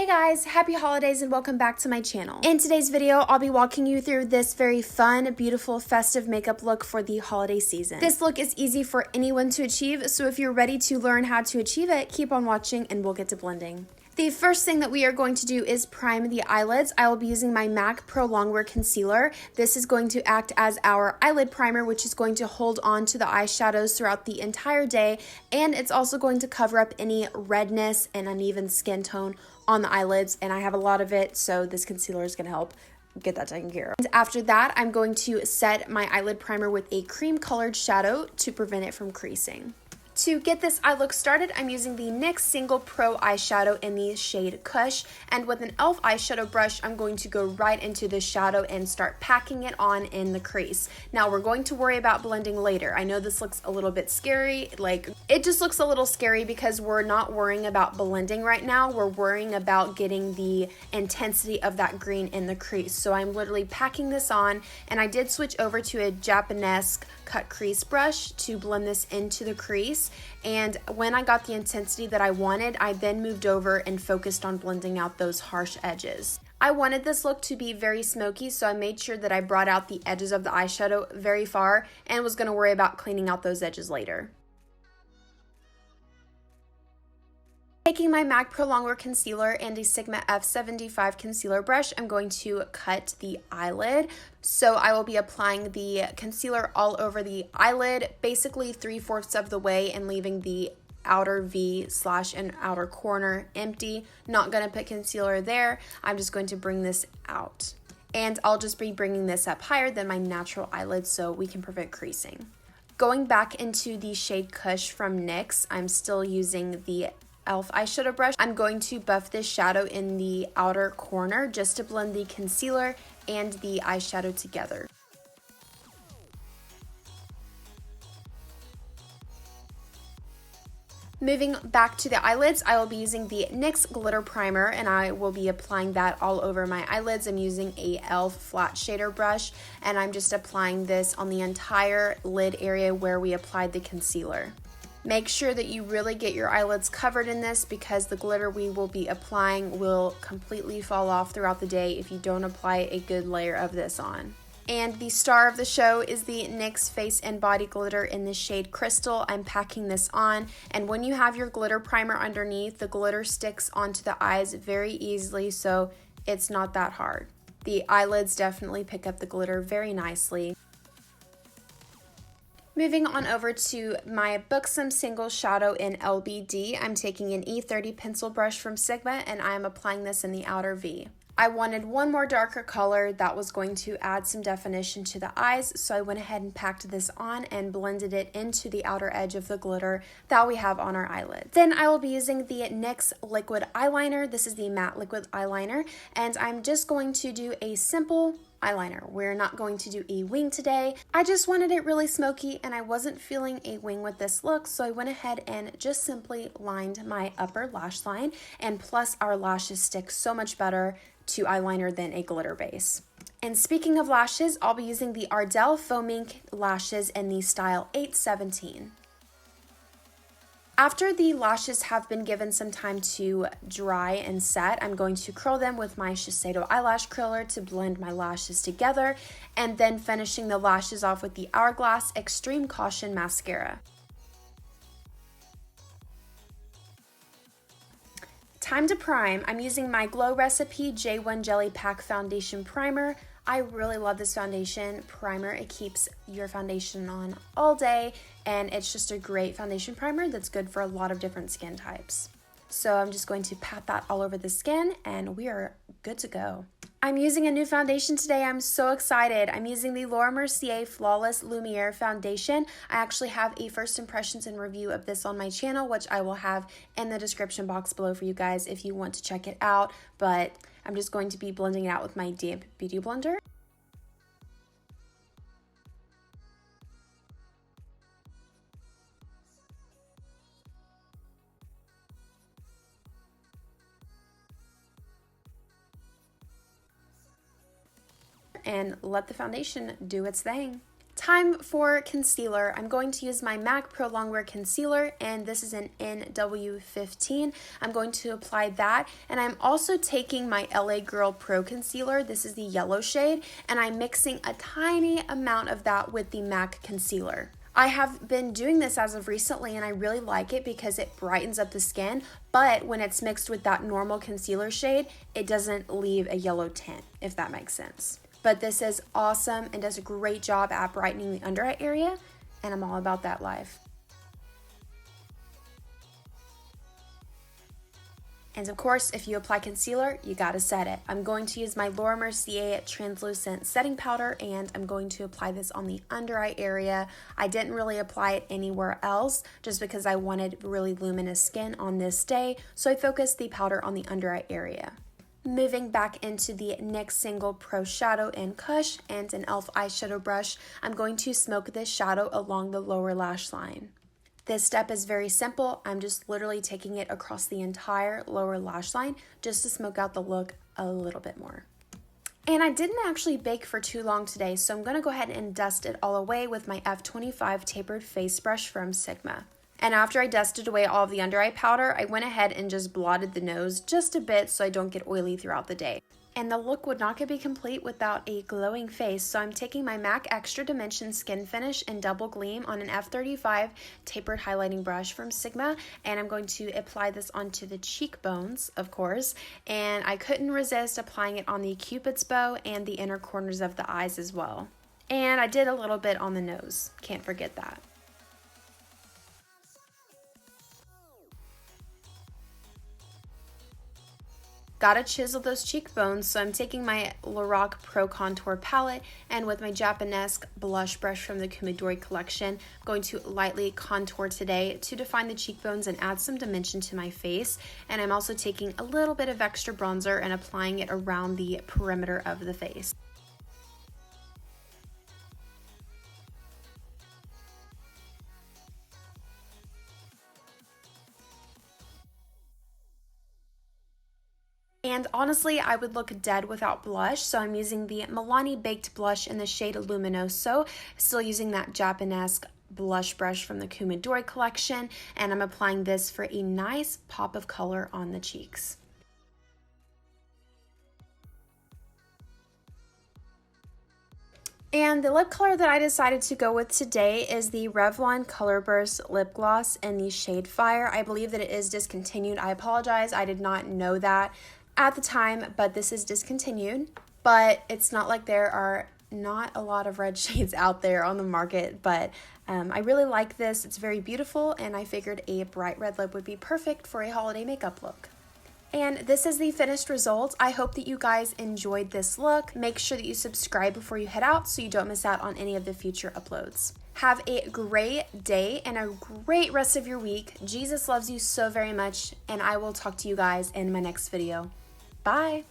Hey guys, happy holidays and welcome back to my channel. In today's video, I'll be walking you through this very fun, beautiful, festive makeup look for the holiday season. This look is easy for anyone to achieve, so if you're ready to learn how to achieve it, keep on watching and we'll get to blending. The first thing that we are going to do is prime the eyelids. I will be using my MAC Pro Longwear Concealer. This is going to act as our eyelid primer, which is going to hold on to the eyeshadows throughout the entire day, and it's also going to cover up any redness and uneven skin tone on the eyelids, and I have a lot of it, so this concealer is going to help get that taken care of. And after that, I'm going to set my eyelid primer with a cream colored shadow to prevent it from creasing. To get this eye look started, I'm using the NYX Single Pro eyeshadow in the shade Kush, and with an e.l.f. eyeshadow brush, I'm going to go right into the shadow and start packing it on in the crease. Now, we're going to worry about blending later. I know this looks a little bit scary, it just looks a little scary because we're not worrying about blending right now. We're worrying about getting the intensity of that green in the crease. So I'm literally packing this on, and I did switch over to a Japanese cut crease brush to blend this into the crease. And when I got the intensity that I wanted, I then moved over and focused on blending out those harsh edges. I wanted this look to be very smoky, so I made sure that I brought out the edges of the eyeshadow very far and was going to worry about cleaning out those edges later. Taking my MAC Pro Longwear Concealer and a Sigma F75 concealer brush, I'm going to cut the eyelid. So I will be applying the concealer all over the eyelid, basically 3/4 of the way, and leaving the outer V / and outer corner empty. Not going to put concealer there. I'm just going to bring this out. And I'll just be bringing this up higher than my natural eyelid so we can prevent creasing. Going back into the shade Kush from NYX, I'm still using the e.l.f. eyeshadow brush. I'm going to buff this shadow in the outer corner just to blend the concealer and the eyeshadow together. Moving back to the eyelids, I will be using the NYX Glitter Primer, and I will be applying that all over my eyelids. I'm using a e.l.f. flat shader brush, and I'm just applying this on the entire lid area where we applied the concealer. Make sure that you really get your eyelids covered in this because the glitter we will be applying will completely fall off throughout the day if you don't apply a good layer of this on. And the star of the show is the NYX Face and Body Glitter in the shade Crystal. I'm packing this on, and when you have your glitter primer underneath, the glitter sticks onto the eyes very easily, so it's not that hard. The eyelids definitely pick up the glitter very nicely. Moving on over to my BUXOM Single Shadow in LBD, I'm taking an E30 pencil brush from Sigma, and I'm applying this in the outer V. I wanted one more darker color that was going to add some definition to the eyes, so I went ahead and packed this on and blended it into the outer edge of the glitter that we have on our eyelids. Then I will be using the NYX Liquid Eyeliner. This is the matte liquid eyeliner, and I'm just going to do a simple eyeliner. We're not going to do a wing today. I just wanted it really smoky and I wasn't feeling a wing with this look, so I went ahead and just simply lined my upper lash line, and plus our lashes stick so much better to eyeliner than a glitter base. And speaking of lashes, I'll be using the Ardell Foam Ink lashes in the style 817. After the lashes have been given some time to dry and set, I'm going to curl them with my Shiseido eyelash curler to blend my lashes together, and then finishing the lashes off with the Hourglass Extreme Caution Mascara. Time to prime. I'm using my Glow Recipe J1 Jelly Pack Foundation Primer. I really love this foundation primer. It keeps your foundation on all day, and it's just a great foundation primer that's good for a lot of different skin types. So I'm just going to pat that all over the skin, and we are good to go. I'm using a new foundation today. I'm so excited. I'm using the Laura Mercier Flawless Lumiere Foundation. I actually have a first impressions and review of this on my channel, which I will have in the description box below for you guys if you want to check it out, but I'm just going to be blending it out with my damp beauty blender. And let the foundation do its thing. Time for concealer. I'm going to use my MAC Pro Longwear Concealer, and this is an NW15. I'm going to apply that, and I'm also taking my LA Girl Pro Concealer. This is the yellow shade, and I'm mixing a tiny amount of that with the MAC concealer. I have been doing this as of recently, and I really like it because it brightens up the skin, but when it's mixed with that normal concealer shade, it doesn't leave a yellow tint, if that makes sense. But this is awesome and does a great job at brightening the under eye area, and I'm all about that life. And of course, if you apply concealer, you gotta set it. I'm going to use my Laura Mercier translucent setting powder, and I'm going to apply this on the under eye area. I didn't really apply it anywhere else just because I wanted really luminous skin on this day, so I focused the powder on the under eye area. Moving back into the NYX Single Pro Shadow in Kush and an e.l.f. eyeshadow brush, I'm going to smoke this shadow along the lower lash line. This step is very simple. I'm just literally taking it across the entire lower lash line just to smoke out the look a little bit more. And I didn't actually bake for too long today, so I'm going to go ahead and dust it all away with my F25 tapered face brush from Sigma. And after I dusted away all of the under eye powder, I went ahead and just blotted the nose just a bit so I don't get oily throughout the day. And the look would not be complete without a glowing face, so I'm taking my MAC Extra Dimension Skin Finish in Double Gleam on an F35 tapered highlighting brush from Sigma, and I'm going to apply this onto the cheekbones, of course, and I couldn't resist applying it on the Cupid's bow and the inner corners of the eyes as well. And I did a little bit on the nose, can't forget that. Gotta chisel those cheekbones, so I'm taking my Lorac Pro Contour palette, and with my Japanesque blush brush from the Kumidori collection, I'm going to lightly contour today to define the cheekbones and add some dimension to my face. And I'm also taking a little bit of extra bronzer and applying it around the perimeter of the face. And honestly, I would look dead without blush, so I'm using the Milani Baked Blush in the shade Luminoso, still using that Japanesque blush brush from the Kumidori collection, and I'm applying this for a nice pop of color on the cheeks. And the lip color that I decided to go with today is the Revlon COLORBURST lip gloss in the shade Fire. I believe that it is discontinued. I apologize, I did not know that at the time, but this is discontinued. But it's not like there are not a lot of red shades out there on the market, but I really like this. It's very beautiful, and I figured a bright red lip would be perfect for a holiday makeup look. And this is the finished result. I hope that you guys enjoyed this look. Make sure that you subscribe before you head out so you don't miss out on any of the future uploads. Have a great day and a great rest of your week. Jesus loves you so very much, and I will talk to you guys in my next video. Bye!